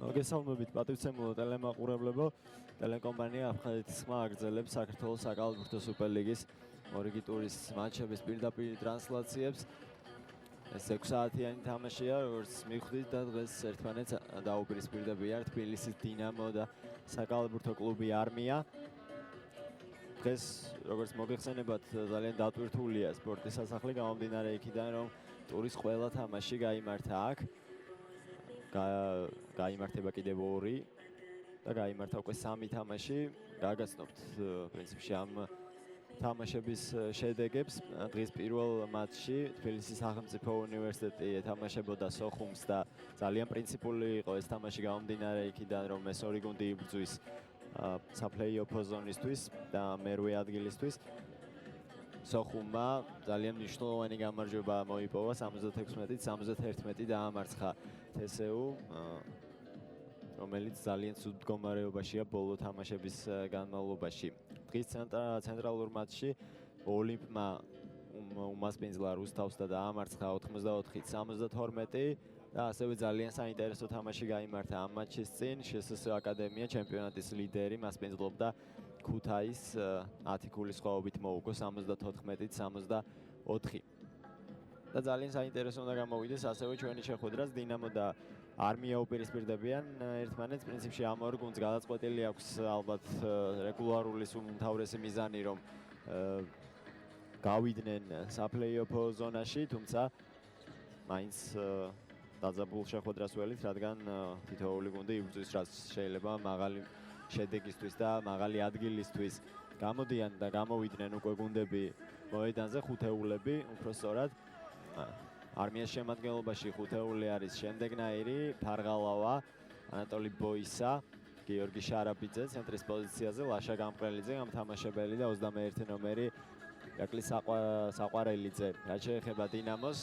მოგესალმებით პატივცემულო ტელემაყურებლებო. ტელეკომპანია აფხაზეთის ხმა აგრძელებს საქართველოს საკალათბურთო სუპერლიგის მორიგი ტურის მატჩების პირდაპირ ტრანსლაციებს. ეს 6 საათიანი თამაშია, როგორც მივხვდით და დღეს ერთმანეთს დაუპირისპირდებიან თბილისის დინამო და საკალათბურთო კლუბი არმია. დღეს როგორც მოგეხსენებათ, ძალიან დატვირთულია სპორტის სასახლე გამომდინარე იქიდან, რომ ტურის ყველა თამაში გაიმართა აქ. გაიმართება კიდევ 2 და გაიმართა უკვე 3 თამაში. გაგაცნობთ პრინციპში ამ თამაშების შედეგებს. დღის პირველ მატჩში თბილისის სახელმწიფო უნივერსიტეტი ეთამაშებოდა სოხუმს და ძალიან პრინციპული იყო ეს თამაში გამომდინარე იქიდან, რომ ეს 2 გუნდი იბრძვის საპლეიოფო ზონისთვის და მერვე ადგილისთვის. სოხუმმა ძალიან მნიშვნელოვანი გამარჯვება მოიპოვა 76-71 დაამარცხა თსუ, რომელიც ძალიან ცუდ მდგომარეობაშია ბოლო თამაშების განმავლობაში. დღის ცენტრალურ მატჩში ოლიმპმა უმასპინძლა რუსთავს და დაამარცხა 84-72 და ასევე ძალიან საინტერესო თამაში გაიმართა ამ მატჩის წინ. შსს აკადემია ჩემპიონატის ლიდერი მასპინძლობდა ქუთაის 10 ქულის სხვაობით მოუგო 74-64. და ძალიან საინტერესო უნდა გამოვიდეს ასევე ჩვენი შეხვედრაც. დინამო და არმია უპირისპირდებიან ერთმანეთს. პრინციპში ამ ორ გუნდს გადაწყვეტილი აქვს ალბათ რეგულარული უმთავრესი მიზანი, რომ გავიდნენ საპლეიოფო ზონაში, თუმცა მაინც დაძაბულ შეხვედრას ველით, რადგან თითოეული გუნდი იბრძვის რაც შეიძლება მაღალი შედეგისთვის და მაღალი ადგილისთვის. გამოდიან და გამოვიდნენ უკვე გუნდები მოედანზე, ხუთეულები, უფრო სწორად. არმიას შემადგენლობაში ხუთეული არის შემდეგნაირი: ფარღალავა, ანატოლი ბოისა, გიორგი შარაბიძე ცენტრის პოზიციაზე, ლაშა გამყრელიძე გამთამაშებელი და 21 ნომერი ირაკლი საყვარელიძე. რაც შეეხება დინამოს,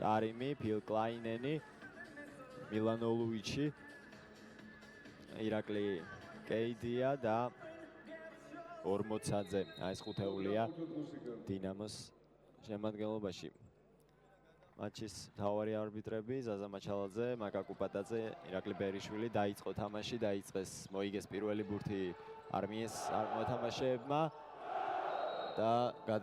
კარიმი, ფილ კლაინენი, მილანო ლუიჩი, ირაკლი კეიდია და ორმოცაძე. ეს ხუთეულია დინამოს შემადგენლობაში. მატჩის მთავარი არბიტრები ზაზა მაჩალაძე, მაკა კუპატაძე, ირაკლი ბერიშვილი. დაიწყო თამაში, მოიგეს პირველი ბურთი არმიას მოთამაშეებმა და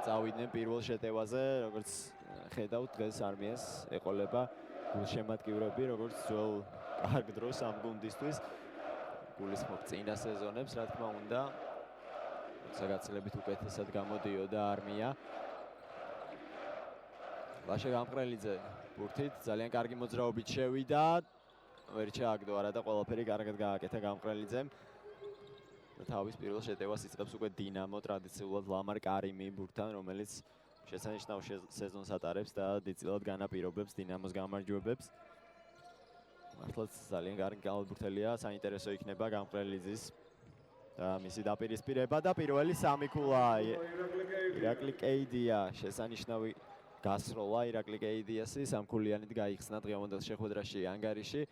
წავიდნენ პირველ შეტევაზე. როგორც ხედავთ, დღეს არმიას ეყოლება გულშემატკივრები, როგორც ძველ კარგ დროს ამ გუნდისთვის. გულისხმობ წინა სეზონებს, რა თქმა უნდა. საგაცილებით უკეთესად გამოდიოდა არმია. ლაშა გამყრელიძე ბურთით ძალიან კარგი მოძრაობით შევიდა, ვერ ჩააგდო არა და ყველაფერი კარგად გააკეთა გამყრელიძემ. თავის პირველ შეტევას იწყებს უკვე დინამო, ტრადიციულად ლამარ კარიმი ბურთთან, რომელიც შესანიშნავ სეზონს ატარებს და დიდწილად განაპირობებს დინამოს გამარჯვებებს. მართლაც ძალიან კარგი კალათბურთელია, საინტერესო იქნება გამყრელიძის და მისი დაპირისპირება და პირველი 3 ქულა ირაკლი კეიდია. შესანიშნავი გასროლა ირაკლი კეიდიასი, 3 ქულიანით გაიხსნა დღევანდელ შეხვედრაში ანგარიში.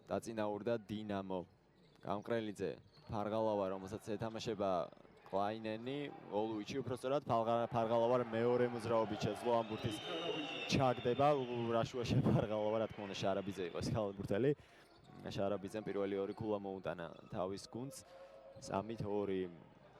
დაწინაურდა დინამო. გამყრელიძე, ფარღალავა, რომელსაც ეთამაშება კლაინენი, ოლუიჩი, უფრო სწორად ფარღალავა მეორე მოძრაობით შეძლო ამ ბურთის ჩაგდება. რაშუაში ფარღალავა, რა თქმა უნდა, შარაბიძე იყო ეს კალათბურთელი. შარაბიძემ პირველი 2 ქულა მოუტანა თავის გუნდს. 3-2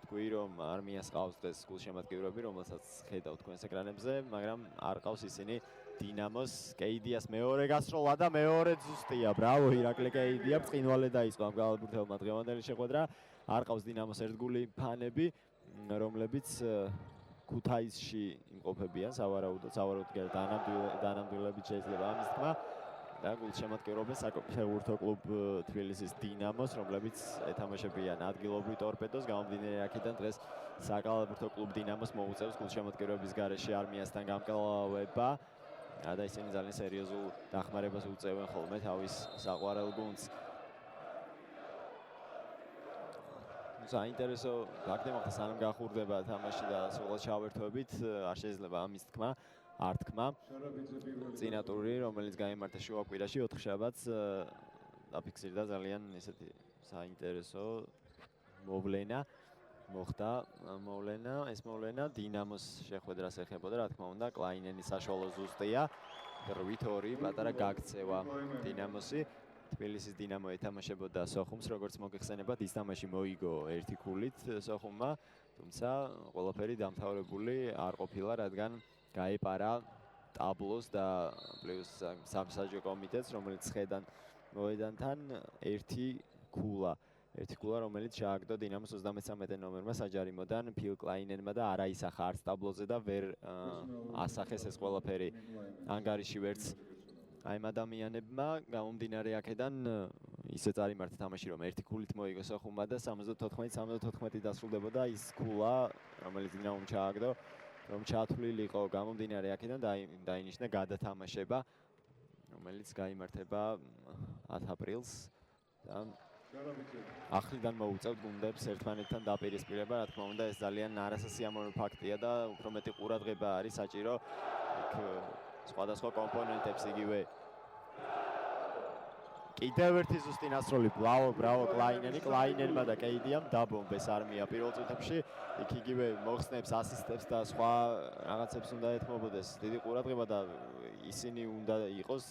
თქვი, რომ არმიას ყავს დღეს გულშემატკივრები, რომელსაც ხედავთ თქვენს ეკრანებზე, მაგრამ არ ყავს ისინი დინამოს. კეიდიას მეორე გასროლა და მეორე ზუსტია. ბრავო ირაკლი კეიდია, ბრწყინვალე დაიწყო ამ კალათბურთელმა დღევანდელი შეხვედრა. არ ყავს დინამოს ერთგული ფანები, რომლებიც ქუთაისში იმყოფებიან, სავარაუდოდ დანამდვილებით შეიძლება ამის თქმა. და გულშემატკივრობენ საფეხბურთო კლუბ თბილისის დინამოს, რომლებიც ეთამაშებიან ადგილობრივ ტორპედოს. გამომდინარე აქედან დღეს საკალათბურთო კლუბ დინამოს მოუწევს გულშემატკივრობის გარეშე არმიასთან გამკლავება და ისინი ძალიან სერიოზულ დახმარებას უწევენ ხოლმე თავის საყვარელ გუნდს. საინტერესო ფაქტი მოხდა, სანამ გახურდება თამაში და სულ ჩავერთვებით, არ შეიძლება ამის თქმა. არ თქმა. წინა ტური, რომელიც გაიმართა შუაკვირაში 4 შაბათს, დაფიქსირდა ძალიან ესეთი საინტერესო მოვლენა. მოხდა ეს მოვლენა დინამოს შეხვედრას ეხებოდა, რა თქმა უნდა, კლაინენის საშუალო ზუსტია. 8-2 პატარა გაქცევა დინამოსი. თბილისის დინამო ეთამაშებოდა სოხუმს, როგორც მოგეხსენებათ, ის თამაში მოიგო 1 ქულით სოხუმმა, თუმცა ყველაფერი დამთავრებული არ ყოფილა, რადგან გაეპარა ტაბლოს და პლუს სამსაჯო კომიტეტს, რომელიც ხედან მოედანთან 1 ქულა. 1 ქულა, რომელიც ჩააგდო დინამოს 33 ნომერმა საჯარიმოდან ფილ კლაინენმა და არ აისახა არც ტაბლოზე და ვერ ასახეს ეს ყველაფერი ანგარიში ვერც აი ამ ადამიანებმა. გამომდინარე აქედან ისე წარიმართა თამაში, რომ 1 ქულით მოიგო სოხუმმა და 74-74 დასრულდებოდა ის ქულა, რომელიც დინამომ ჩააგდო, რომ ჩათვლილიყო. გამომდინარე აქედან დაინიშნა გადათამაშება, რომელიც გაიმართება 10 აპრილს და ახლიდან მოუწევთ გუნდებს ერთმანეთთან დაპირისპირება. რა თქმა უნდა, ეს ძალიან არასასიამოვნო ფაქტია და უფრო მეტი ყურადღება არის საჭირო იქ სხვადასხვა კომპონენტებს იგივე. კიდევ ერთი ზუსტი ნასროლი, ბრავო კლაინენმა და კეიდიამ დაბომბეს არმია პირველ წუთებში. იქ იგივე მოხსნებს, ასისტებს და სხვა რაღაცებს უნდა ეთმობოდეს დიდი ყურადღება და ისინი უნდა იყოს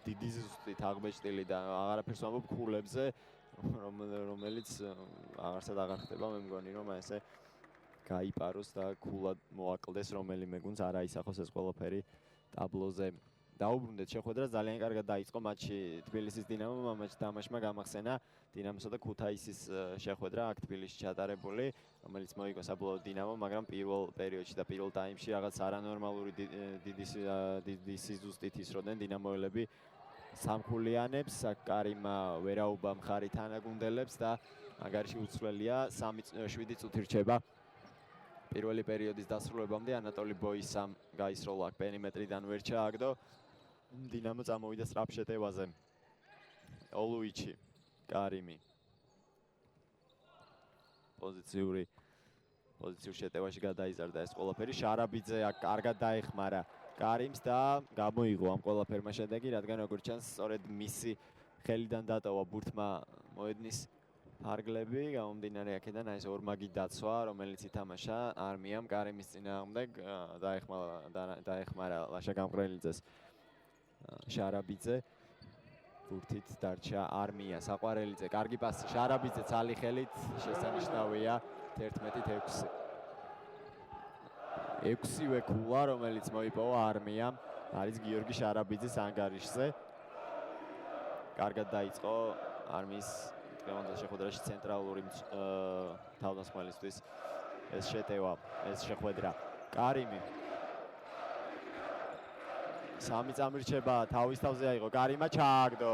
დიდი ზუსტით აღბეჭდილი და აღარაფერს ვამბობ ქულებზე, რომელიც აღარსად აღარ ხდება. მე მგონი, რომ ესე გაიპაროს და ქულად მოაკლდეს რომელიმე გუნდს, არ აისახოს ეს ყველაფერი ტაბლოზე. დაუბრუნდეთ შეხვედრა, ძალიან კარგად დაიწყო მატჩი თბილისის დინამომ. ამ მატჩში თამაშმა გამახსენა დინამოსა და ქუთაისის შეხვედრა აქ თბილისში ჩატარებული, რომელიც მოიგო საბოლოოდ დინამომ, მაგრამ პირველ პერიოდში და პირველ ტაიმში რაღაც არანორმალური დიდი სიზუსტით ისროდნენ დინამოელები სამქულიანებს. კარიმა ვერაუბა მხარი თანაგუნდელებს და ანგარიში უცვლელია 7 წუთი რჩება პირველი პერიოდის დასრულებამდე. ანატოლი ბოისამ გაისროლა აქ პერიმეტრიდან ვერ ჩააგდო. დინამო წამოვიდა სწრაფ შეტევაზე. ოლუიჩი, კარიმი პოზიციურ შეტევაში გადაიზარდა ეს ყველაფერი. შარაბიძე აქ კარგად დაეხმარა კარიმს და გამოიღო ამ ყველაფერმა შედეგი, რადგან როგორც ჩანს, სწორედ მისი ხელიდან დატოვა ბურთმა მოედნის ფარგლები. გამომდინარე აქედან აი ეს ორმაგი დაცვა, რომელიც ითამაშა არმიამ კარიმის წინააღმდეგ, დაეხმარა ლაშა გამყრელიძეს შარაბიძე. ბურთით დარჩა არმია. საყვარელიძე, კარგი პასი, შარაბიძე ცალი ხელით, შესანიშნავია 11-6. 6-ვე ქულა, რომელიც მოიპოვა არმიამ, არის გიორგი შარაბიძის ანგარიშზე. კარგად დაიწყო არმიის დღევანდელ შეხვედრაში ცენტრალური თავდამსხმელისთვის ეს შეტევა, ეს შეხვედრა. კარიმი 3 წამირჩება, თავის თავზე აიღო. კარიმა ჩააგდო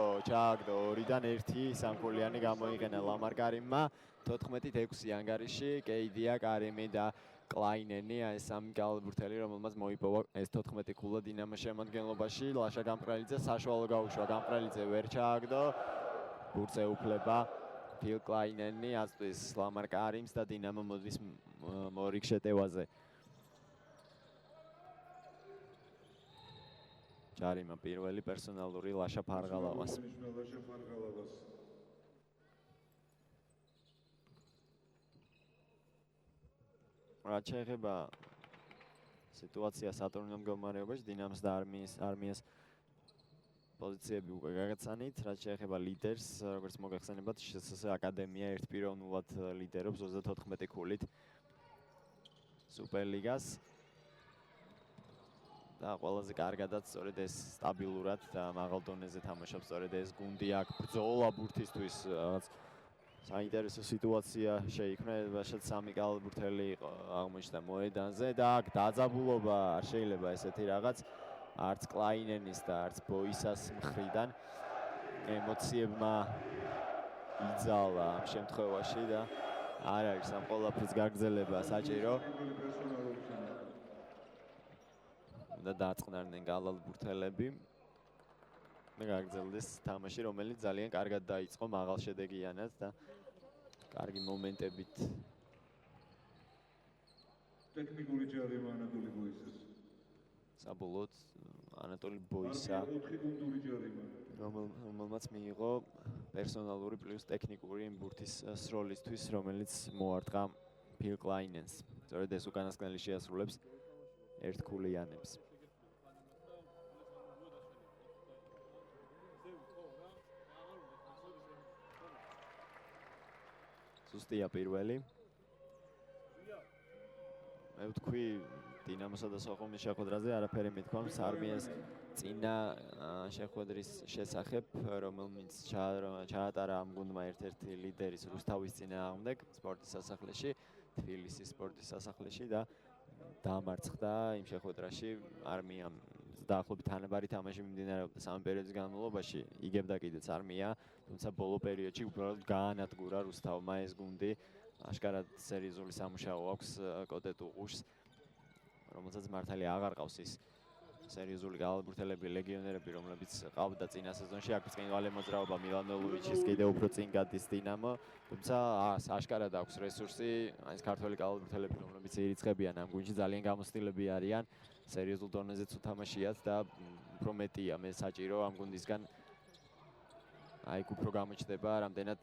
2-დან 1 სამქულიანი გამოიყენა ლამარ კარიმმა. 14-6 ანგარიში, კეიდია, კარიმი და კლაინენი, აი სამი გალბურთელი, რომელმაც მოიპოვა ეს 14 ქულა დინამოს შემადგენლობაში. ლაშა გამყრელიძე საშუალო გაუშვა, გამყრელიძე ვერ ჩააგდო. ბურთზე უფლება ფილ კლაინენი აწვის ლამარ კარიმს და დინამო მოდის მორიგ შეტევაზე. ჯარიმა პირველი პერსონალური ლაშა ფარღალავას. რაც შეეხება სიტუაციას სატურნირო მდგომარეობაში, დინამოს და არმიას პოზიციები უკვე გაგაცანით. რაც შეეხება ლიდერს, როგორც მოგეხსენებათ, შსს აკადემია 1-0-ად ლიდერობს 34 ქულით სუპერლიგას. და ყველაზე კარგადაც სწორედ ეს სტაბილურად და მაღალ დონეზე თამაშობს სწორედ ეს გუნდი აქ ბრძოლა ბურთისთვის. რაღაც საინტერესო სიტუაცია შეიქმნა, ბაშად 3 გალბურთელი აღმოჩნდა მოედანზე და აქ დაძაბულობა არ შეიძლება ესეთი რაღაც არც კლაინენის და არც ბოისას მხრიდან. ემოციებმა იძალა ამ შემთხვევაში და არ არის ამ ყველაფრის გაგრძელება საჭირო. და დაწყნარდნენ გალბურთელები და გაგრძელდეს თამაში, რომელიც ძალიან კარგად დაიწყო მაღალ შედეგიანად და კარგი მომენტებით. ტექნიკური ჯარიმა ანატოლი ბოისას. საბოლოოდ ანატოლი ბოისა, რომელმაც მიიღო პერსონალური პლუს ტექნიკური ბურთის სროლისთვის, რომელიც მოარტყა ფილ კლაინენს. სწორედ ეს უკანასკნელი შეასრულებს ერთქულიანებს. სუსტია პირველი. მე ვთქვი დინამოსა და სოხუმის შეხვედრაზე არაფერი მithქვამს არმიას წინა შეხვედრის შესახებ, რომელმიც ჩაატარა ამ გუნდმა ერთ-ერთი ლიდერის რუსთავის წინააღმდეგ სპორტის სასახლეში, თბილისის სპორტის სასახლეში და დაამარცხდა იმ შეხვედრაში არმიამ დაახლოებით თანაბარი თამაში მიმდინარეობდა სამი პერიოდის განმავლობაში, იგებდა კიდეც არმია, თუმცა ბოლო პერიოდში უბრალოდ გაანადგურა რუსთავმა ეს გუნდი. აშკარად სერიოზული სამუშაო აქვს კოტე ტუღუშს, რომელსაც მართალი აღარ ყავს ის სერიოზული გალაბურთელები, ლეგიონერები, რომლებიც ყავდა წინა სეზონში. აქ წინვალე მოძრაობა მილანოლოვიჩის კიდევ უფრო წინ გადის დინამო, თუმცა აშკარად აქვს რესურსი, აი ეს ქართველი გალაბურთელები, რომლებიც ირიცხებიან ამ გუნდში, ძალიან გამოცდილები არიან, სერიოზულ დონეზეც უთამაშიათ და უფრო მეტია მე საჭირო ამ გუნდისგან. აი იქ უფრო გამოჩნდება რამდენად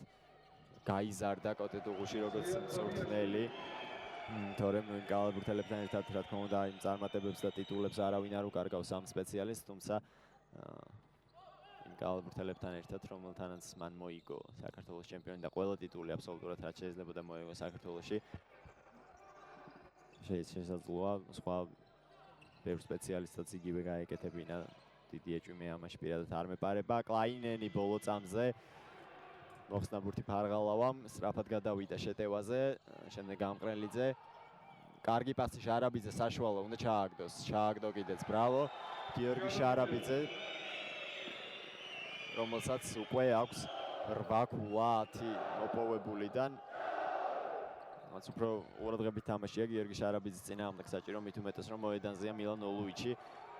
გაიზარდა კოტე ტუღუში როგორც მწვრთნელი. თორემ იმ გალაბურთელებთან ერთად რა თქმა უნდა იმ წარმატებებს და ტიტულებს არავინ არ უკარგავს ამ სპეციალისტს, თუმცა იმ გალაბურთელებთან ერთად რომელთანაც მან მოიგო საქართველოს ჩემპიონი და ყველა ტიტული აბსოლუტურად რაც შეიძლება და მოიგო საქართველოში. შესაძლოა სხვა ბევრ სპეციალისტსაც იგივე გაეკეთებინა. დიდი ეჭვი მე ამაში პირადად არ მეპარება. კლაინენი ბოლო წამზე მოხსნა ბურთი ფარღალავამ, სწრაფად გადავიდა შეტევაზე, შემდეგ გამყრელიძე. კარგი პასი შარაბიძე საშუალო უნდა ჩააგდოს. ჩააგდო კიდეც, ბრავო. გიორგი შარაბიძე, რომელსაც უკვე აქვს 8 ქულა 10 მოპოვებულიდან. რაც უფრო ყურადღებით თამაშია გიორგი შარაბიძის წინააღმდეგ საჭირო, მით უმეტეს რომ მოედანზეა მილან ოლუიჩი.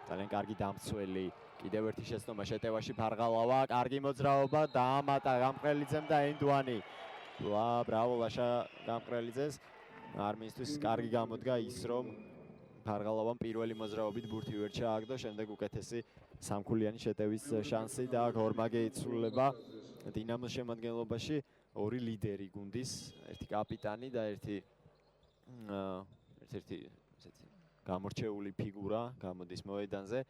ძალიან კარგი დამცველი. კიდევ ერთი შეცდომა შეტევაში ფარღალავა, კარგი მოძრაობა, დაამატა გამყრელიძემ და ენდვანი. ბრავო ლაშა გამყრელიძეს. არმიისთვის კარგი გამოდგა ის, რომ ფარღალავამ პირველი მოძრაობით ბურთი ვერ ჩააგდო, შემდეგ უკეთესი სამქულიანი შეტევის შანსი და გორმაგე იცვლება დინამოს შემადგენლობაში. ორი ლიდერი გუნდის, ერთი კაპიტანი და ერთი გამორჩეული ფიგურა გამოდის მოედანზე.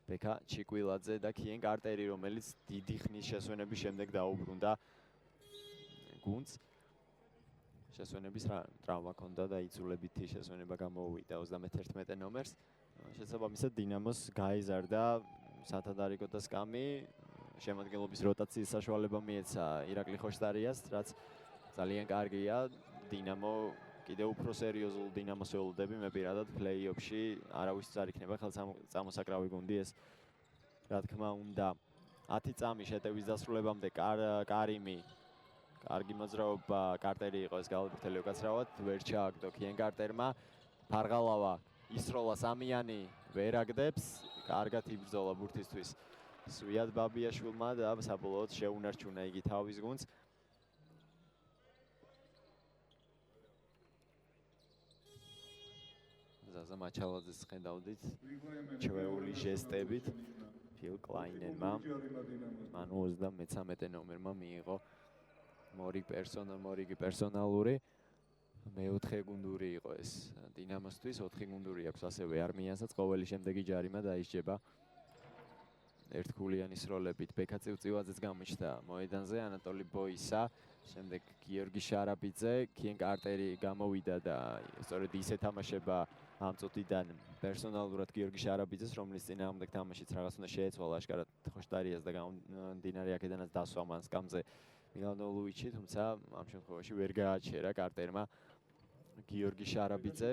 ბექა ჩიკვილაძე და კიენ კარტერი, რომელიც დიდი ხნის შესვენების შემდეგ დაუბრუნდა გუნდს. შესვენების ტრავმა ჰქონდა და იწულებითი შესვენება გამოუვიდა 31 ნომერს. შესაბამისად დინამოს გაიზარდა სათადარიგო და სკამი. შემადგენლობის როტაციის საშუალება მიეცა ირაკლი ხოშტარიას, რაც ძალიან კარგია. დინამო კიდევ უფრო სერიოზულ დინამოს ველოდები მე პირადად პლეი-ოფში არავის არ იქნება ხელწამოსაკრავი გუნდი ეს. რა თქმა უნდა 10 წამი შეტევის დასრულებამდე კარიმი კარგი მოძრაობა კარტერი იყო ეს გალაბურთელი უკაცრავად ვერ ჩააგდო კიენ კარტერმა. ფარღალავა ისროლა სამიანი ვერ აგდებს, კარგად იბრძოლა ბურთისთვის სვიად ბაბიაშვილმა და საბოლოოდ შეუნარჩუნა იგი თავის გუნდს. ზაზა მაჩალაძეს ხედავდით ჩვეული ჟესტებით ფილ კლაინენმა მან 33 ნომერმა მიიღო მორიგი პერსონალური მეოთხე გუნდური იყო ეს დინამოსთვის 4 გუნდური აქვს ასევე არმიასაც ყოველი შემდეგი ჯარიმა დაისჯება ერთგულიანი სროლებით. ბექა წივწივაძეც გამოჩნდა მოედანზე, ანატოლი ბოისა, შემდეგ გიორგი შარაბიძე, კიენ კარტერი გამოვიდა და სწორედ ისე თამაშება ამ წუთიდან პერსონალურად გიორგი შარაბიძეს, რომლის წინააღმდეგ თამაშიც რაღაც უნდა შეეცვალა აშკარად ხოშტარიას და გამდინარე აქედანაც დასვა მან სკამზე მილანოლუიჩი, თუმცა ამ შემთხვევაში ვერ გააჩერა კარტერმა გიორგი შარაბიძე.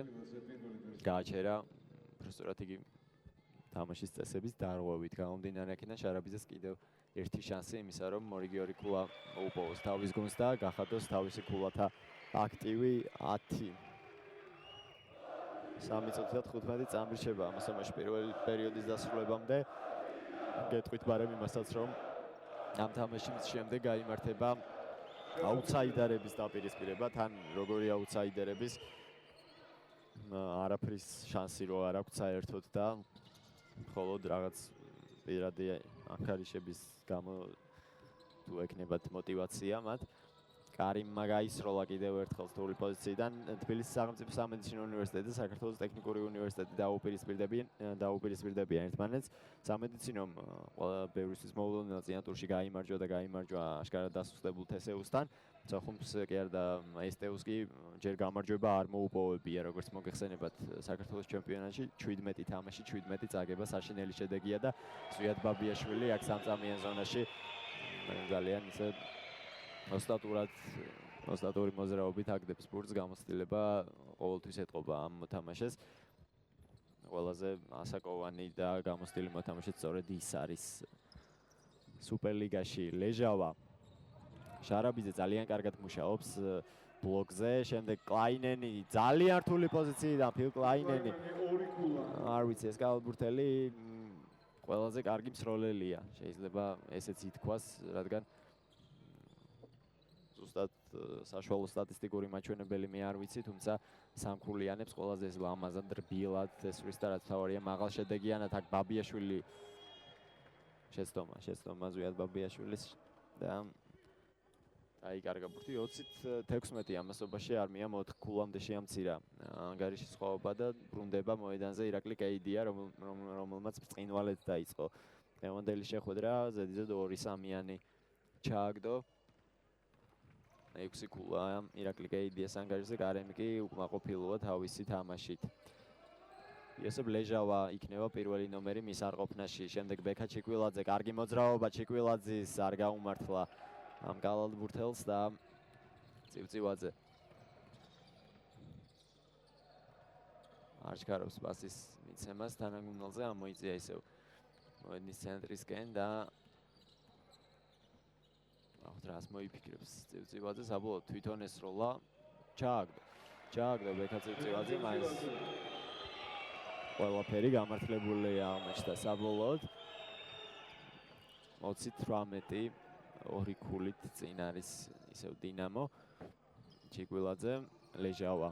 გააჩერა უბრალოდ იგი თამაშის წესების დარღვევით გამომდინარე აქედან შარაბიძეს კიდევ ერთი შანსი იმისა, რომ მორიგი ორი ქულა უპოვოს თავის გუნდს და გახადოს თავისი ქულათა აქტივი 10. 3 წუთი და 15 წამი რჩება ამასობაში პირველი პერიოდის დასრულებამდე. გეტყვით ბარემ იმასაც, რომ ამ თამაშის შემდეგ გაიმართება აუთსაიდერების დაპირისპირება, თან როგორი აუთსაიდერების არაფრის შანსი რო არ აქვს საერთოდ და მხოლოდ რაღაც პირადი ანგარიშების გამო თუ ეკნებათ мотиваცია მათ კარიმმა გაისროლა კიდევ ერთხელ რთული პოზიციიდან. თბილისის სახელმწიფო სამედიცინო უნივერსიტეტი და საქართველოს ტექნიკური უნივერსიტეტი დაუპირისპირდებიან ერთმანეთს. სამედიცინომ ბევრისთვის მოულოდნელ წინა ტურში გაიმარჯვა და გაიმარჯვა აშკარად დასუსტებულ თესეუსთან. ხუმს კი არა და STU-ს კი ჯერ გამარჯვება არ მოუპოვებია, როგორც მოგეხსენებათ საქართველოს ჩემპიონატში 17 თამაში 17 წაგება საშინელი შედეგია და ზვიად ბაბიაშვილი აქ სამწამიან ზონაში ძალიან ისე ოსტატური მოძრაობით აგდებს ბურთს, გამოცდილება ყოველთვის ეტყობა ამ მოთამაშეს. ყველაზე ასაკოვანი და გამოცდილი მოთამაშე სწორედ ის არის სუპერლიგაში. ლეჟავა შარაბიძე ძალიან კარგად მუშაობს ბლოკზე, შემდეგ კლაინენი ძალიან რთული პოზიციიდან ფილ კლაინენი. არ ვიცი, ეს კალბურთელი ყველაზე კარგი მსროლელია, შეიძლება ესეც ითქვას, რადგან ზუსტად საშუალო სტატისტიკური მაჩვენებელი მე არ ვიცი, თუმცა სამქულიანებს ყველაზე ეს ლამაზად რბილად ესვრის და რაც თავარია მაღალ შედეგიანად აქ ბაბიაშვილი შეცდომა ზვიად ბაბიაშვილის და აიკარგა ბურთი 20-16 ამასობაში არმიამ 4 ქულამდე შეამცირა ანგარიშის ხვაობა და ბრუნდება მოედანზე ირაკლი კეიდია, რომელმაც ბრწყინვალედ დაიწყო დღევანდელი შეხვედრა, ზედიზედ 2-3-იანი ჩააგდო. 6 ქულა ირაკლი კეიდიას ანგარიშზე, გარემი კი უკმაყოფილოა თავისი თამაშით. იოსებ ლეჟავა იქნება პირველი ნომერი მის არყოფნაში, შემდეგ ბექა ჩიკვილაძე, კარგი მოძრაობა ჩიკვილაძის, არ გაუმართლა ამ კალალბურთელს და წივწივაძე არ ჩქარობს პასის მიცემას თანაგუნდელზე, ამოიწია ისევ მოედნის ცენტრისკენ და ახლა რას მოიფიქრებს წივწივაძე, საბოლოოდ თვითონ ესროლა, ჩააგდო ბექა წივწივაძე, მაინც ყველაფერი გამართლებულია აღმოჩნდა საბოლოოდ 28 ორი ქულით წინ არის ისევ დინამო ჩიკვილაძე ლეჟავა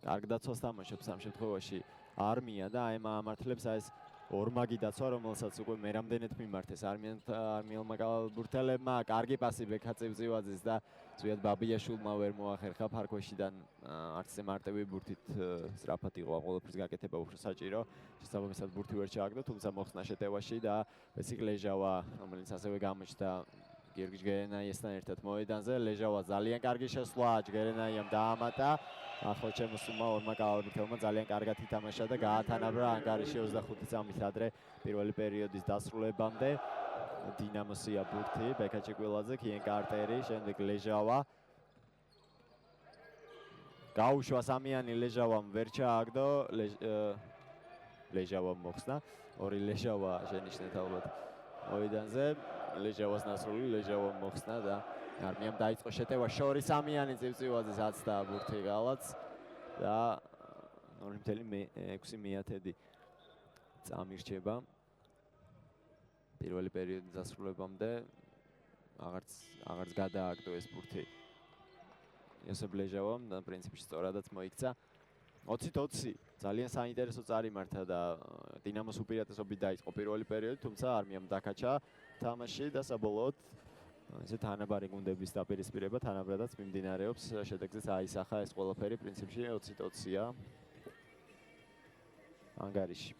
კარგ დაცვას თამაშობს ამ შემთხვევაში არმია და აი ამართლებს ეს ორმაგი დაცვა რომელსაც უკვე მერამდენეთ მიმართეს არმიელმა კალბურთელებმა კარგი პასი ბექა წივწივაძის და ზვიად ბაბიაშვილმა ვერ მოახერხა ფარქვეშიდან არც ისე მარტივი ბურთით სწრაფად იყო ყოველთვის გაკეთება უფრო საჭირო შესაბამისად ბურთი ვერ ჩააგდო თუმცა მოხსნა შეტევაში და ბესიკ ლეჟავა რომელიც ასევე გამოჩნდა გიორგი ჯგერენაიესთან ერთად მოედანზე ლეჟავა ძალიან კარგი შესვლა ჯგერენაიამ დაამატა ახლა შემოსულა ორმა კალბურთელმა ძალიან კარგად ითამაშა და გაათანაბრა ანგარიში 25 წამით ადრე პირველი პერიოდის დასრულებამდე დინამოსია ბურთი ბექა ჩიკვილაძე კიენ კარტერი შემდეგ ლეჟავა გაუშვა სამიანი ლეჟავამ ვერ ჩააგდო ლეჟავამ მოხსნა ორი ლეჟავა შენიშნეთ ალბათ მოედანზე ლეჟავას ნასრული ლეჟავამ მოხსნა და არმიამ დაიწყო შეტევა შორი სამიანი წივწივაძეს აცდა ბურთი გალაც და 2.6 მეათედი წამირჩება პირველი პერიოდის დასრულებამდე აღარც გადააგდო ეს ბურთი იოსებ ლეჟავამ და პრინციპში სწორადაც მოიქცა 20-20 ძალიან საინტერესო წარიმართა და დინამოს უპირატესობით დაიწყო პირველი პერიოდი თუმცა არმიამ დაკაჩა თამაში და საბოლოოდ ესე თანაბარი გუნდების დაპირისპირება თანაბრადაც მიმდინარეობს შედეგზეც აისახა ეს ყველაფერი პრინციპში 20-20-ია ანგარიში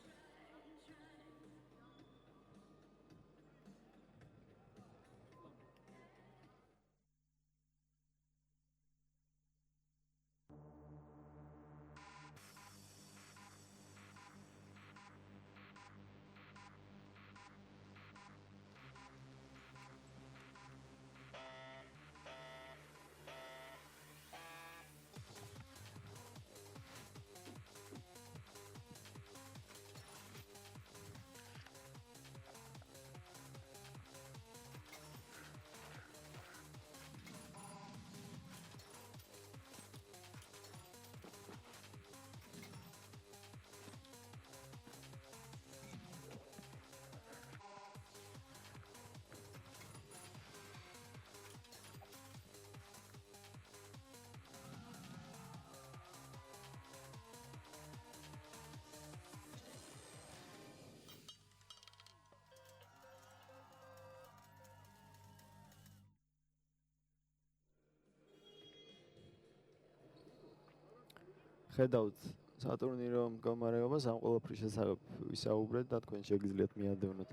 ხედავთ სატურნირო მდგომარეობას, ამ ყველაფრის შესახებ ვისაუბრეთ და თქვენ შეგიძლიათ მიადევნოთ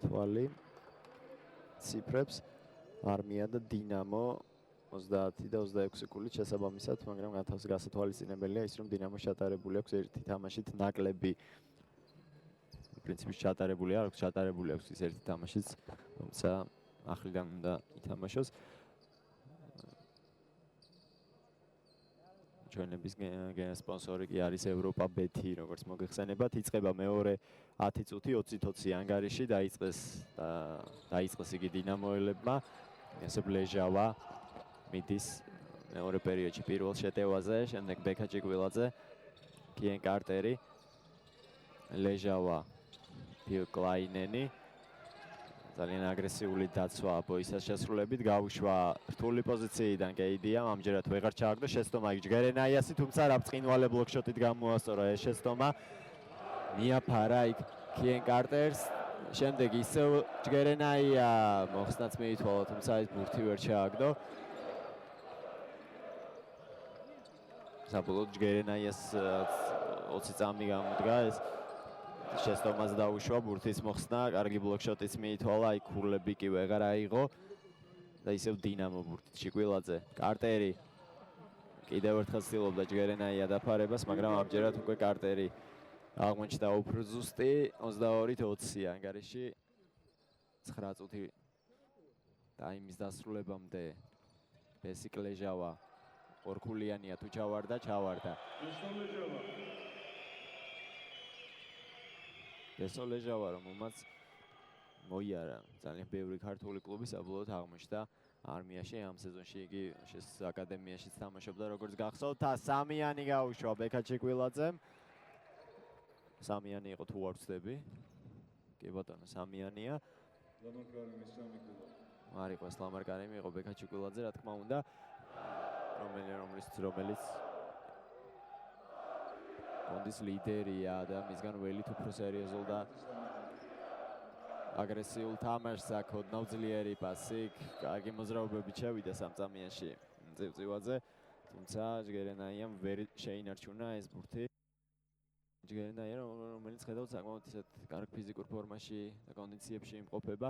თვალი ციფრებს. არმია და დინამო 30 და 26 გულით შესაბამისად, მაგრამ გასათვალისწინებელია ის, რომ დინამოს ჩატარებული აქვს ერთი თამაშით ნაკლები. პრინციპში ჩატარებული არ აქვს, ჩატარებული აქვს ის ერთი თამაშიც, თუმცა ახლიდან უნდა ითამაშოს. ჩვენების სპონსორი კი არის ევროპა ბეთი, როგორც მოგეხსენებათ, იწყება მეორე 10 წუთი 20-20 ანგარიში დაიწყეს იგი დინამოელებმა. ესე ბლეჟავა მიდის მეორე პერიოდში პირველ შეტევაზე, შემდეგ ბექა ჭიკვილაძე, კიენ კარტერი, ლეჟავა, ფილ კლაინენი. ძალიან აგრესიული დაცვა ბოისას შესრულებით, გაუშვა რთული პოზიციიდან კეიდიამ, ამჯერად ვეღარ ჩააგდო შეცდომა ჯგერენაიასი, თუმცა რა ბრწყინვალე ბლოკშოტით გამოასწორა ეს შეცდომა. მიაფარა იქ კიენ კარტერს, შემდეგ ისევ ჯგერენაია მოხსნაც მიითვალა, თუმცა ეს ბურთი ვერ ჩააგდო. საბოლოოდ ჯგერენაიას 20 წამი გამოდგა ეს შეცდომას დაუშვა, ბურთის მოხსნა, კარგი ბლოკშოტიც მიითვალა, იქ ქურლები კი ვეღარ აიღო და ისევ დინამო ბურთით ჭიკვილაძე, კარტერი კიდევ ერთხელ ცდილობდა ჯგერენაია დაფარებას, მაგრამ ამჯერად უკვე კარტერი აღმოჩნდა უფრო ზუსტი 22-20 ანგარიში 9 წუთი ტაიმის დასრულებამდე ბესიკ ლეჟავა ორქულიანია თუ ჩავარდა ბესო ლეჟავა რომელმაც მოიარა ძალიან ბევრი ქართული კლუბი საბოლოოდ აღმოჩნდა არმიაში ამ სეზონში იგი აკადემიაშიც თამაშობდა როგორც გახსოვთ და სამიანი გაუშვა ბექა ჭიკვილაძემ სამიანი იყო თუ არ ვცდები. კი ბატონო, სამიანია. ლამარკარიმის სამი გოლა. არ იყო ეს ლამარკარიმი, იყო ბექა ჭიკვილაძე, რა თქმა უნდა. რომელიც კონდის ლიდერია და მისგან ველით უფრო სერიოზულ და აგრესიულ თამაშს აქვს, ოდნავ ძლიერი პასი, კარგი მოძრაობებით შევიდა სამწამიანში წივწივაძე, თუმცა ჯგერენაიამ ვერ შეინარჩუნა ეს ბურთი. ჯგერენაია, რომელიც ხედავთ საკმაოდ ისეთ კარგ ფიზიკურ ფორმაში და კონდიციებში იმყოფება,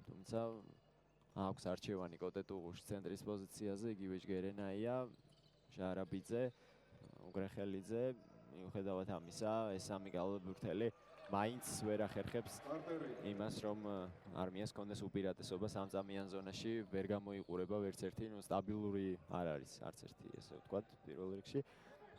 თუმცა აქვს არჩევანი კოტეტუღუში ცენტრის პოზიციაზე, იგივე ჯგერენაია, ჟარაბიძე, უგრეხელიძე, მიუხედავად ამისა, ეს სამი გალბურთელი მაინც ვერ ახერხებს იმას, რომ არმიას კონდეს უპირატესობა სამწამიან ზონაში, ვერ გამოიყურება ვერც ერთი, სტაბილური არ არის არც ერთი, ესე ვთქვათ, პირველ რიგში.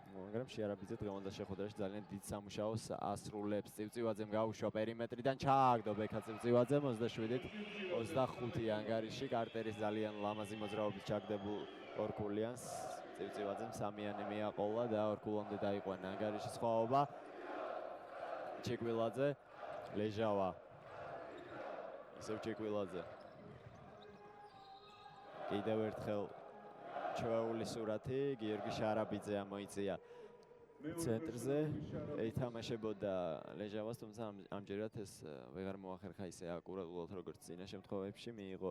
მაგრამ ჟარაბიძე დღევანდელ შეხვედრაში ძალიან დიდ სამუშაოს ასრულებს. წივწივაძემ გაუშვა პერიმეტრიდან, ჩააგდო ბექა წივწივაძემ 27-ით 25 ანგარიში, კარტერის ძალიან ლამაზი მოძრაობით ჩაგდებულ ორქულიანს. წივწივაძემ სამიანი მიაყოლა და ორქულამდე დაიყვანა ანგარიში სხვაობა. ჭიკვილაძე, ლეჟავა. ისევ ჭიკვილაძე. კიდევ ერთხელ ჩვეული სურათი, გიორგი ჟარაბიძე ამოიწია ცენტრზე, ეთამაშებოდა ლეჟავას, თუმცა ამჯერად ეს ვეღარ მოახერხა ისე აკურატულად, როგორც წინა შემთხვევებში, მიიღო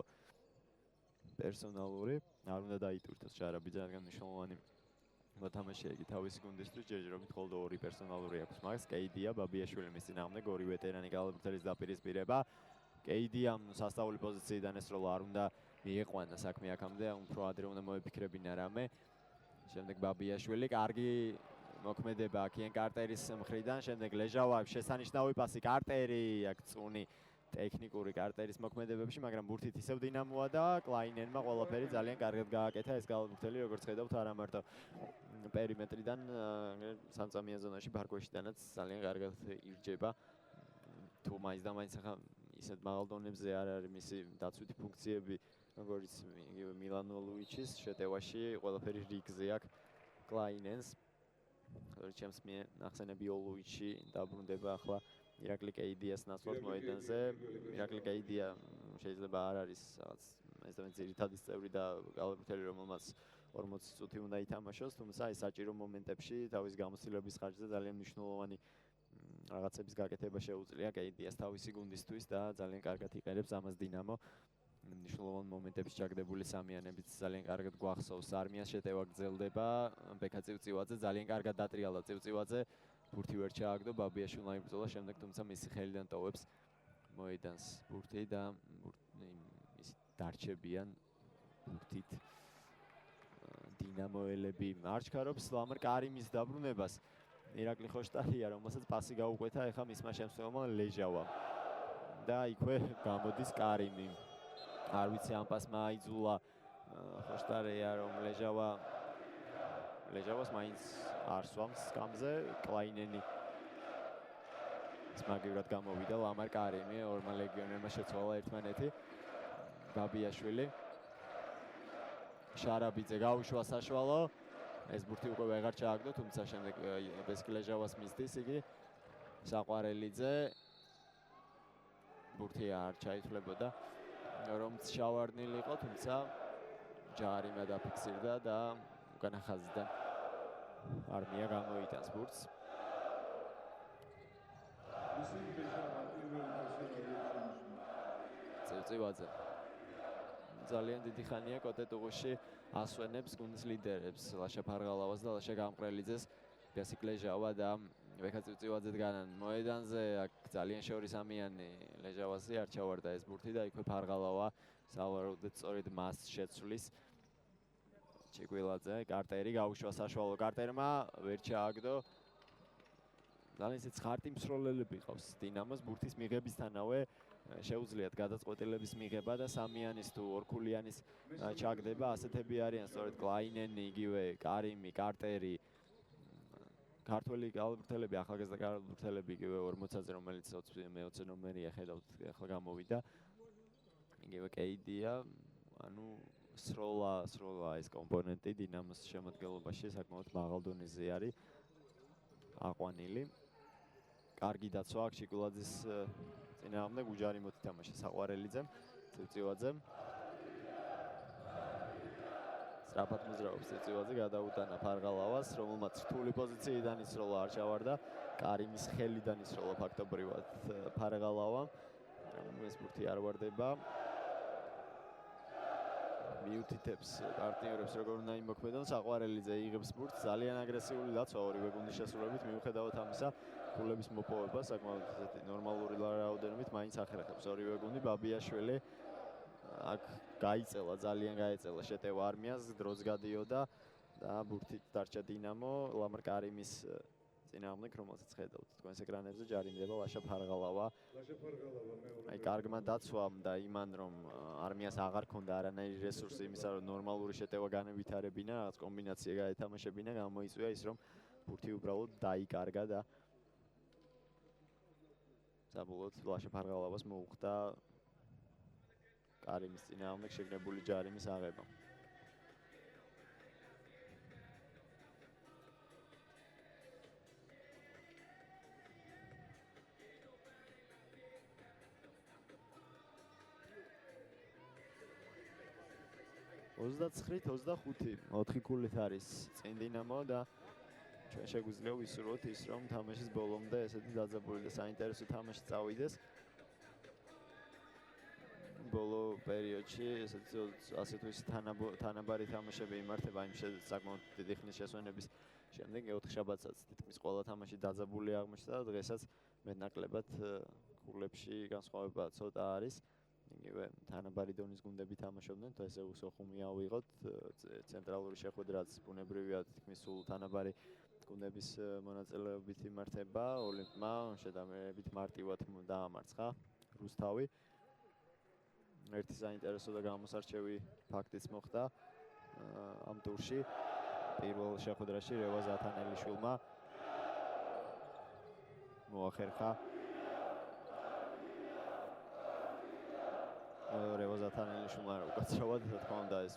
პერსონალური, არ უნდა დაიტვირთოს ჟარაბიძე, რადგან მნიშვნელოვანი მოთამაშეა იგი თავისი გუნდისთვის, ჯერჯერობით მხოლოდ 2 პერსონალური აქვს მას, კეიდია, ბაბიაშვილი მის წინააღმდეგ, 2 ვეტერანი გალბურთელის დაპირისპირება. კეიდიამ სასწაული პოზიციიდან ესროლა, არ უნდა მიიყვანა საქმე აქამდე, უფრო ადრე უნდა მოეფიქრებინა რამე. შემდეგ ბაბიაშვილი, კარგი მოქმედება კიენ კარტერის მხრიდან, შემდეგ ლეჟავა, შესანიშნავი პასი კარტერი, აქ წუნი ტექნიკური კარტერის მოქმედებებში, მაგრამ ბურთით ისევ დინამოა და კლაინენმა ყველაფერი ძალიან კარგად გააკეთა ეს გალბურთელი, როგორც ხედავთ, არა მარტო პერიმეტრიდან, სამწამიან ზონაში ბარგვეშიდანაც ძალიან კარგად ირჯება. თუ მაინც და მაინც ახლა ისეთ მაღალ დონებზე არ არის მისი დაცვითი ფუნქციები, როგორც იგივე მილანო ლუიჩის შეტევაში, ყველაფერი რიგზე აქვს კლაინენს. ჩემს მიერ ნახსენები ოლუიჩი დაბრუნდება ახლა ირაკლი კეიდიას ნაცვლად მოედანზე. ირაკლი კეიდია შეიძლება არ არის რაღაც ეს ძირითადი წევრი და გალბურთელი, რომელმაც 40 წუთი უნდა ითამაშოს, თუმცა ეს საჭირო მომენტებში თავის გამოცდილების ხარჯზე ძალიან მნიშვნელოვანი რაღაცების გაკეთება შეუძლია კეიდიას თავისი გუნდისთვის და ძალიან კარგად იყენებს ამას დინამო. მნიშვნელოვან მომენტებში ჩაგდებული სამიანებით ძალიან კარგად გვახსოვს. არმიას შეტევა გრძელდება, ბექა წივწივაძე ძალიან კარგად დატრიალდა წივწივაძე. ბურთი ვერ ჩააგდო, ბაბიაშვილმა იბრძოლა შემდეგ, თუმცა მისი ხელიდან ტოვებს მოედანს ბურთი და ის დარჩებიან ბურთით. დინამოელები არჩქარობს ლამარ კარიმის დაბრუნებას. ირაკლი ხოშტარია, რომელსაც პასი გაუკვეთა ეხლა მისმა შემსწრებელმა ლეჟავამ. და იქვე გამოდის კარიმი. არ ვიცი ამ პასმა აიძულა ხოშტარია, რომ ლეჟავას მაინც არ სვამს სკამზე. კლაინენი მაგივრად გამოვიდა ლამარ კარიმი, ორმა ლეგიონერმა შეცვალა ერთმანეთი. ბაბიაშვილი შარაბიძე გაუშვა საშუალო. ეს ბურთი უკვე ვეღარ ჩააგდო, თუმცა შემდეგ ბესკილეჟავას მისდის იგი. საყვარელიძე ბურთი არ ჩაითვლებოდა, რომც შავარდნილი იყო, თუმცა ჯარიმა დაფიქსირდა და უკანა ხაზიდან არმია გამოიტანს ბურთს. წევწივაძე ძალიან დიდი ხანია კოტეტუღუში ასვენებს გუნდის ლიდერებს ლაშა ფარღალავას და ლაშა გამყრელიძეს. ბესკილეჟავა და ბექა წივწივაძე დგანან მოედანზე. აქ ძალიან შორისამიანი ლეჟავასი არ ჩავარდა ეს ბურთი და იქვე ფარღალავა სავარაუდოდ სწორედ მას შეცვლის. ჩიკვილაძე კარტერი გაუშვა საშუალო კარტერმა, ვერ ჩააგდო. ძალიან ისეთ ხარტი მსროლელები ყავს დინამოს ბურთის მიღებისთანავე. შეუძლიათ გადაწყვეტილების მიღება და სამიანის თუ ორქულიანის ჩაგდება. ასეთები არიან სწორედ კლაინენი, იგივე კარიმი, კარტერი. ქართველი გალბურთელები, ახალგაზრდა გალბურთელები იგივე 40-ზე, რომელიც მე-20 ნომერია ხედავთ, ახლა გამოვიდა. იგივე კეიდია, ანუ სროლა ეს კომპონენტი დინამოს შემადგენლობაში საკმაოდ მაღალ დონეზე არის აყვანილი. კარგი დაცვა აქვს ჩიკვილაძის წინააღმდეგ, უჯარიმოდ ითამაშა საყვარელიძემ, წივწივაძემ. სწრაფად მოძრაობს წივწივაძე, გადაუტანა ფარღალავას, რომელმაც რთული პოზიციიდან ისროლა არ ჩავარდა. კარიმის ხელიდან ისროლა ფაქტობრივად ფარღალავამ. ეს ბურთი არ ვარდება. მიუთითებს პარტნიორებს როგორ უნდა იმოქმედონ. საყვარელიძე იღებს ბურთს, ძალიან აგრესიული დაცვა ორივე გუნდის შესრულებით, მიუხედავად ამისა ქულების მოპოვება საკმაოდ ესეთი ნორმალური რაოდენობით მაინც ახერხებს ორივე გუნდი. ბაბიაშვილი აქ გაიწელა, ძალიან გაეწელა შეტევა არმიას, დროც გადიოდა და ბურთით დარჩა დინამო ლამარ კარიმის წინააღმდეგ, რომელსაც ხედავთ თქვენს ეკრანებზე, ჯარიმდება ლაშა ფარღალავა. აი კარგმა დაცვამ და იმან, რომ არმიას აღარ ქონდა არანაირი რესურსი იმისა, რომ ნორმალური შეტევა განევითარებინა, რაღაც კომბინაცია გაეთამაშებინა, გამოიწვია ის, რომ ბურთი უბრალოდ დაიკარგა და საბოლოოდ ლაშა ფარღალავას მოუხდა კარიმის წინააღმდეგ შეგნებული ჯარიმის აღება. ოცდაცხრით 25 4 ქულით არის წინ დინამო და ჩვენ შეგვიძლია ვისურვოთ ის, რომ თამაშის ბოლომდე ესეთი დაძაბული და საინტერესო თამაში წავიდეს. ბოლო პერიოდში ასე თუ ის თანაბარი თამაშები იმართება იმ საკმაოდ დიდი ხნის შესვენების შემდეგ. ოთხშაბათსაც თითქმის ყველა თამაში დაძაბული აღმოჩნდა და დღესაც მეტნაკლებად ქულებში განსხვავება ცოტა არის. იგივე თანაბარი დონის გუნდები თამაშობდნენ, ესე სოხუმი ავიღოთ, ცენტრალური შეხვედრაც ბუნებრივია თითქმის სულ თანაბარი გუნდების მონაწილეობით იმართება. ოლიმპმა შედარებით მარტივად დაამარცხა რუსთავი. ერთი საინტერესო და გამოსარჩევი ფაქტიც მოხდა ამ ტურში. პირველ შეხვედრაში რევაზ ათანელიშვილმა მოახერხა რევაზ ათანელიშვილმა უკაცრავად, რა თქმა უნდა, ეს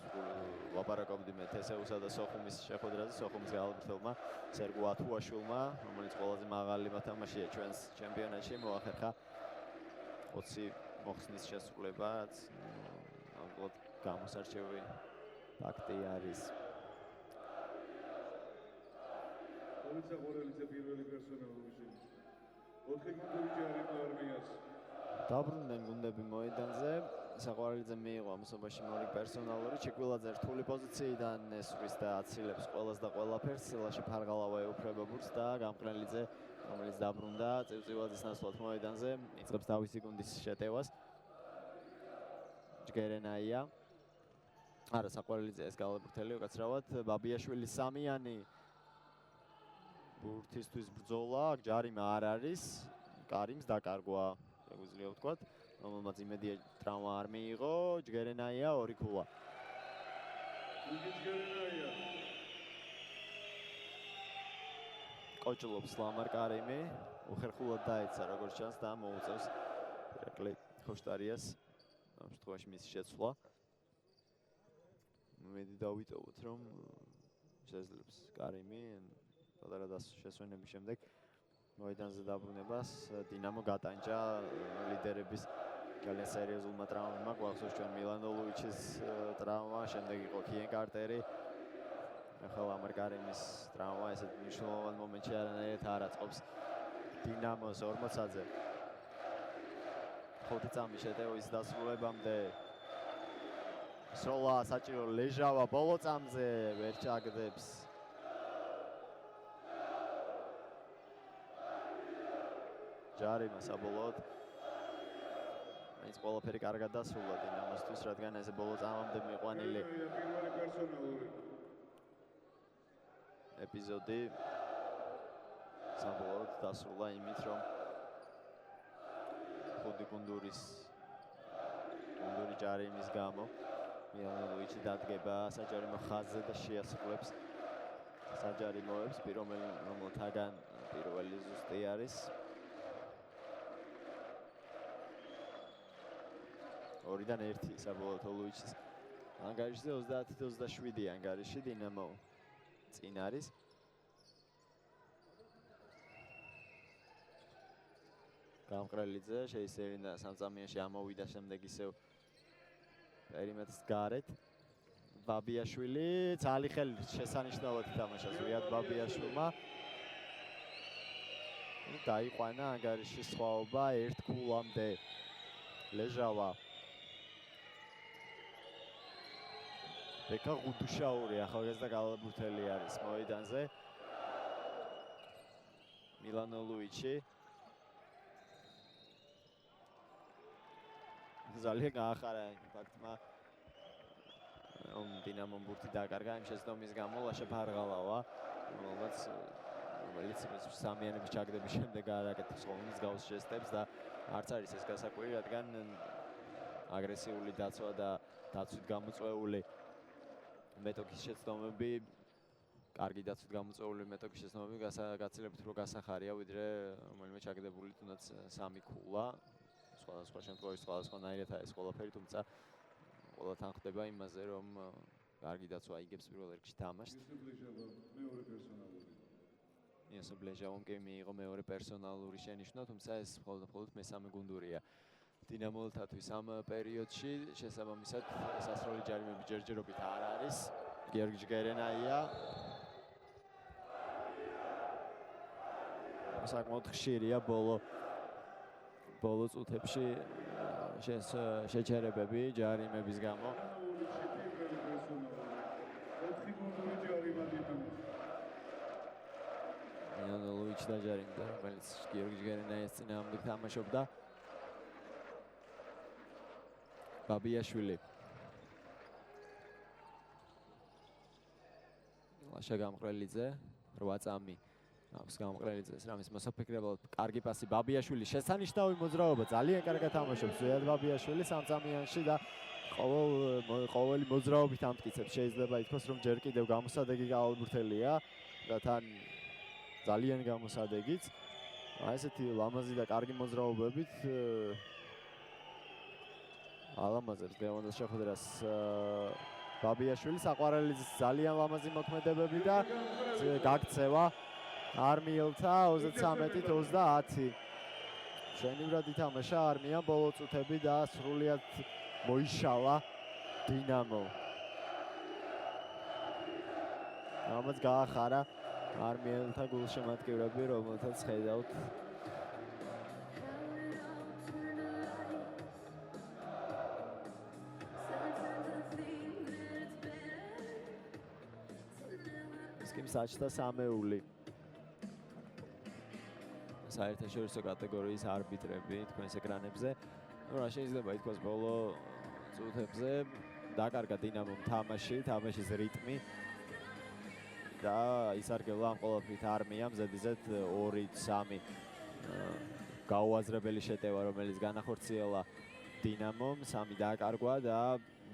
ლაპარაკობდი მე თესეუსა და სოხუმის შეხვედრაზე, სოხუმის გალბურთელმა სერგო ათუაშვილმა, რომელიც ყველაზე მაღალი მოთამაშეა ჩვენს ჩემპიონატში, მოახერხა 20 მოხსნის შესრულება, რაც ნამდვილად გამოსარჩევი ფაქტი არის. საყვარელიძე პირველი პერსონალურში. 4 გუნდები ჯარიმ არმიას. დაბრუნდნენ გუნდები მოედანზე. საყვარელიძე მიიღო ამასობაში მორი პერსონალური ჩიკვილაძე რთული პოზიციიდან ესვრის და აცილებს ყველას და ყველაფერს. ლაშა ფარღალავა ეუფრება ბურთს და გამყრელიძე, რომელიც დაბრუნდა წივწივაძის ნაცვლად მოედანზე, იწყებს თავისი გუნდის შეტევას. ჯგერენაია. არა, საყვარელიძე ეს გალაბურთელი უკაცრავად. ბაბიაშვილი სამიანი. ბურთისთვის ბრძოლა, ჯარიმა არ არის. კარიმს დაკარგვა, შეგვიძლია ვთქვათ. რომელმაც იმედია ტრავმა არ მიიღო, ჯგერენაია 2 ქულა. კოჭლობს ლამარ კარიმი, უხერხულად დაეცა როგორც ჩანს და მოუწევს ირაკლი ხოშტარიას ამ შემთხვევაში მისი შეცვლა. მედი დავიტოვოთ რომ შეძლებს კარიმი პატარა შესვენების შემდეგ მოედანზე დაბრუნებას დინამო გატანჯა ლიდერების ძალიან სერიოზულმა ტრავმებმა. გვახსოვს ჩვენ მილანოლოვიჩის ტრავმა, შემდეგ იყო კიენ კარტერი. ახლა ლამარ კარიმის ტრავმა, ესეთ მნიშვნელოვან მომენტში არანაირად არ აწყობს დინამოს 40-ზე. 5 წამი შეტევის დასრულებამდე სროლა საჭირო ლეჟავა ბოლო წამზე ვერ ჩაგდებს. ჯარიმა საბოლოოდ მაინც ყველაფერი კარგად დასრულა დინამოსთვის, რადგან ესე ბოლო წამამდე მიყვანილი ეპიზოდი საბოლოოდ დასრულა იმით, რომ ხუთი გუნდური ჯარიმის გამო მილანოვიჩი დადგება საჯარიმო ხაზზე და შეასრულებს საჯარიმოებს, რომელთაგან პირველი ზუსტი არის. 2-დან 1 საბოლოოდ ოლოვიჩის ანგარიშზე 30-27 ანგარიში დინამო წინ არის. გამყრელიძე შეისწირინდა სამწამიანში ამოვიდა შემდეგ ისევ პერიმეტრის გარეთ. ბაბიაშვილი ძალი ხელით შესანიშნავად ითამაშა ზვიად ბაბიაშვილმა. დაიყვანა ანგარიშის სხვაობა 1 ქულამდე. ლეჟავა ბეკა ღუდუშაური ახალგაზრდა გალაბურთელი არის მოედანზე. მილანოლოვიჩი ძალიან გაახარა იმპაქტმა დინამომ ბურთი დაკარგა იმ შეცდომის გამო ლაშა ფარღალავა, რომელიც სამიანების ჩაგდების შემდეგ არ აკეთებს ხოლმე მსგავს ჟესტებს და არც არის ეს გასაკვირი, რადგან აგრესიული დაცვა და დაცვით გამოწვეული მეტოქის შეცდომები, კარგი დაცვით გამოწვეული მეტოქის შეცდომები გაცილებით უფრო გასახარია, ვიდრე რომელიმე ჩაგდებული თუნდაც 3 ქულა. სხვადასხვა შემთხვევაში სხვადასხვანაირად ეს ყველაფერი, თუმცა ყველა თან ხდება იმაზე, რომ კარგი დაცვა იგებს პირველ რიგში თამაშს. იოსებ ლეჟავომ კი მიიღო მეორე პერსონალური შენიშვნა, თუმცა ეს მხოლოდ მესამე გუნდურია დინამოლთათვის ამ პერიოდში. შესაბამისად სასროლი ჯარიმები ჯერჯერობით არ არის. გიორგი ჯგერენაია საკმაოდ ხშირია ბოლო წუთებში შეჩერებები ჯარიმების გამო. მილანოვიჩი დაჯარიმდა, რომელიც გიორგი ჯგერენაიას წინააღმდეგ თამაშობდა. ბაბიაშვილი ლაშა გამყრელიძე 8 წამი აქვს გამყრელიძეს, რამის მოსაფიქრებლად კარგი პასი ბაბიაშვილი, შესანიშნავი მოძრაობა, ძალიან კარგად თამაშობს ზვიად ბაბიაშვილი 3 წამიანში და ყოველი მოძრაობით ამტკიცებს. შეიძლება ითქვას, რომ ჯერ კიდევ გამოსადეგი გალაბურთელია და თან ძალიან გამოსადეგიც. ესეთი ლამაზი და კარგი მოძრაობებით ალამაზებს ლევანდოს შეხვედრას ბაბიაშვილი. საყვარელიძის ძალიან ლამაზი მოქმედებები და გაქცევა არმიელთა 33-30. მშვენივრად ითამაშა არმიამ ბოლო წუთები და სრულიად მოიშალა დინამო. ამაც გაახარა არმიელთა გულშემატკივრები, რომელთაც ხედავთ კი საჭთა სამეული. საერთაშორისო კატეგორიის არბიტრები თქვენს ეკრანებზე. ნუ რა შეიძლება ითქვას ბოლო წუთებზე დაკარგა დინამომ თამაშის რიტმი და ისარგებლა ამ ყველაფრით არმიამ ზედიზედ 2-3 გაუაზრებელი შეტევა, რომელიც განახორციელა დინამომ, 3 დააკარგვა და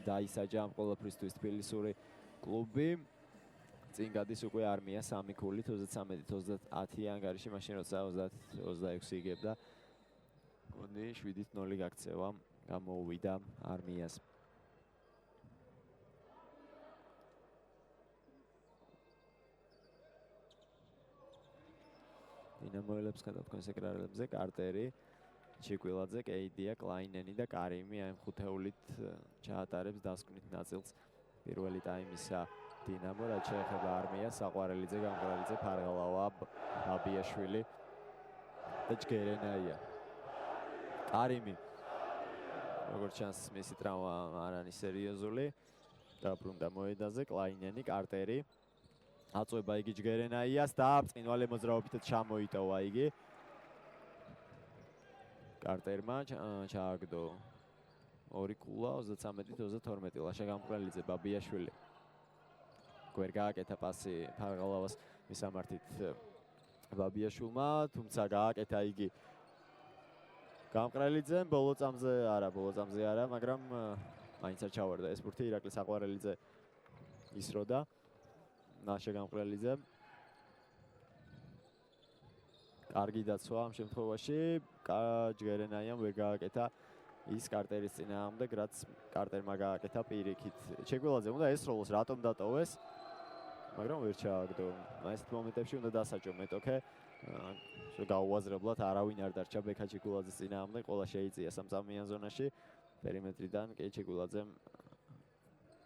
დაისაჯა ამ ყველაფრისთვის თბილისური კლუბი. წინ გადის უკვე არმია 3 ქულით 33-30 ანგარიში, მაშინ როცა 30-26 იგებდა. გონი 7-0 გაქცევა გამოუვიდა არმიას. დინამოელებს ხედავთ თქვენს ეკრანებზე კარტერი, ჩიკვილაძე, კეიდია, კლაინენი და კარიმი აი ხუთეულით ჩაატარებს დასკვნით ნაწილს პირველი ტაიმისა დინამო, რაც შეეხება არმიას, საყვარელიძე, გამყრელიძე, ფარგალავა, ბაბიაშვილი და ჯგერენაია. კარიმი როგორც ჩანს მისი ტრავმა არ არის სერიოზული, დაბრუნდა მოედანზე, კლაინენი, კარტერი აწვება იგი ჯგერენაიას და ბრწყინვალე მოძრაობითაც ჩამოიტოვა იგი. კარტერმა ჩააგდო 2 ქულა 33-32 ლაშა გამყრელიძე, ბაბიაშვილი. გვერ გააკეთა პასი ფარგალავას მისამართით ბაბიაშვილმა, თუმცა გააკეთა იგი გამყრელიძემ, ბოლო წამზე არა, მაგრამ მაინც არ ჩავარდა ეს ბურთი, ირაკლი საყვარელიძე ისროდა. ნაშა გამყრელიძე. კარგი დაცვა ამ შემთხვევაში, ჯგერენაიამ ვერ გააკეთა ის კარტერის წინააღმდეგ, რაც კარტერმა გააკეთა პირიქით. ჩეკვილაძე უნდა ესროლოს, რატომ დატოვეს? მაგრამ ვერ ჩააგდო. ეს მომენტებში უნდა დასაჯო მეტოქე. გაუაზრებლად არავინ არ დარჩა ბექა ჩეკვილაძის წინააღმდეგ, ყველა შეიწია სამწამიან ზონაში. პერიმეტრიდან კი ჩეკვილაძემ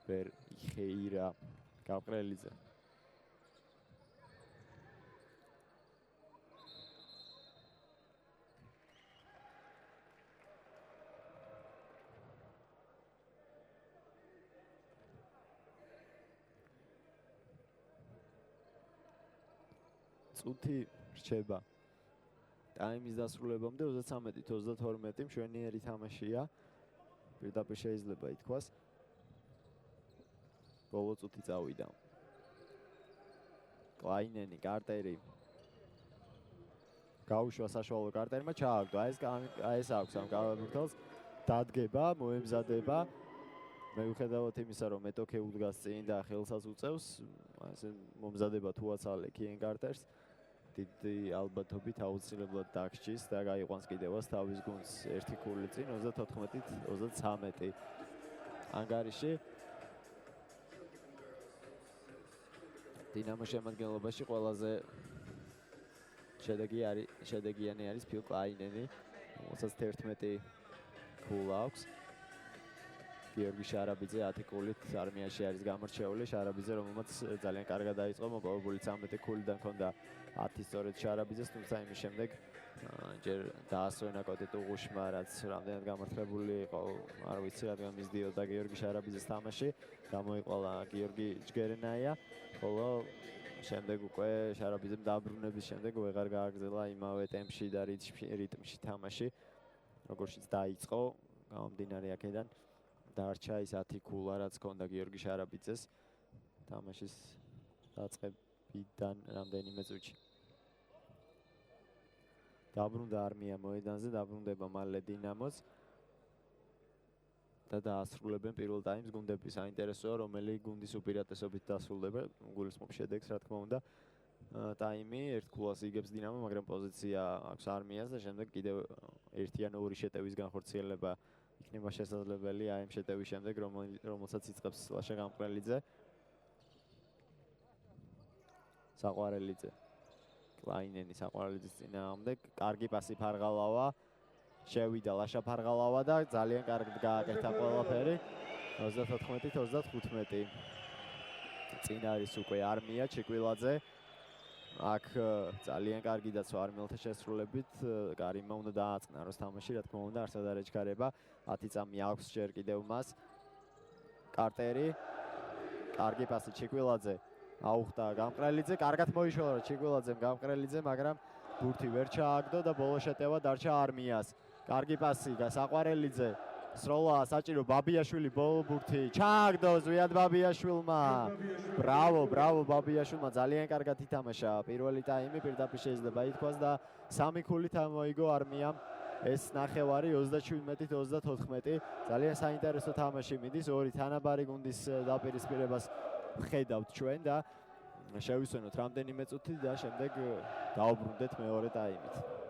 ვერ იხეირა გამყრელიძე. წუთი რჩება ტაიმის დასრულებამდე 33-32 მშვენიერი თამაშია. პირდაპირ შეიძლება ითქვას. ბოლო წუთი წავიდა. კლაინენი, კარტერი. გაუშვა საშუალო კარტერმა, ჩააგდო. ეს აქვს ამ კალაბურთელს. დადგება, მოემზადება. მეუხედავად იმისა, რომ მეტოქე უდგას წინ და ხელსაც უწევს, ასე მომზადება თუაცალე კიენ კარტერს. დიდი ალბათობით აუცილებლად დაგჭის და გაიყვანს კიდევაც თავის გუნდს ერთი ქული წინ 34-33 ანგარიში. დინამოს შემადგენლობაში ყველაზე შედეგიანი არის ფილ კლაინენი, რომელსაც 11 ქულა აქვს. გიორგი შარაბიძე 10 ქულით არმიაში არის გამორჩეული. შარაბიძე, რომელმაც ძალიან კარგად დაიწყო, მოპოვებული 13 ქულიდან ჰქონდა 10 სწორედ შარაბიძეს, თუმცა იმის შემდეგ ჯერ დაასვენა კოტე ტუღუშმა, რაც რამდენად გამართლებული იყო, არ ვიცი, რადგან მისდიოდა გიორგი შარაბიძეს თამაში, გამოიყვალა გიორგი ჯგერენაია, ხოლო შემდეგ უკვე შარაბიძემ დაბრუნების შემდეგ ვეღარ გააგრძელა იმავე ტემპში და რიტმში თამაში, როგორშიც დაიწყო, გამომდინარე აქედან დარჩა ის 10 ქულა, რაც ჰქონდა გიორგი შარაბიძეს თამაშის დაწყებიდან რამდენიმე წუთში. დაბრუნდა არმია მოედანზე, დაბრუნდება მალე დინამოც და დაასრულებენ პირველ ტაიმს გუნდები. საინტერესოა, რომელი გუნდის უპირატესობით დასრულდება, გულისხმობ შედეგს, რა თქმა უნდა. ტაიმი ერთ ქულას იგებს დინამო, მაგრამ პოზიცია აქვს არმიას და შემდეგ კიდევ ერთი ან ორი შეტევის განხორციელება იქნება შესაძლებელი აი ამ შეტევის შემდეგ, რომელსაც იწყებს ლაშა გამყრელიძე. საყვარელიძე. კლაინენი საყვარელიძის წინააღმდეგ, კარგი პასი ფარგალავა. შევიდა ლაშა ფარგალავა და ძალიან კარგად გააკეთა ყველაფერი. 34-35. წინ არის უკვე არმია ჩიკვილაძე. აქ ძალიან კარგი დაცვა არმიელთა შესრულებით. კარიმმა უნდა დააწყნაროს თამაში, რა თქმა უნდა, არსად არ ეჩქარება. 10 წამი აქვს ჯერ კიდევ მას. კარტერი. კარგი პასი ჩიკვილაძე. აუხტა გამყრელიძე, კარგად მოიშველა ჩიგველაძემ გამყრელიძე, მაგრამ ბურთი ვერ ჩააგდო და ბოლო შეტევა დარჩა არმიას. კარგი პასი საყვარელიძე, სროლა საჭირო ბაბიაშვილი ბოლო ბურთი ჩააგდო ზვიად ბაბიაშვილმა. ბრავო ბაბიაშვილმა, ძალიან კარგად ითამაშა პირველი ტაიმი, პირდაპირ შეიძლება ითქვას და 3 ქულით ამოიგო არმიამ ეს ნახევარი 37-34. ძალიან საინტერესო თამაში მიდის, ორი თანაბარი გუნდის დაპირისპირებას ხედავთ ჩვენ და შევისვენოთ რამდენიმე წუთი და შემდეგ დავუბრუნდეთ მეორე ტაიმით.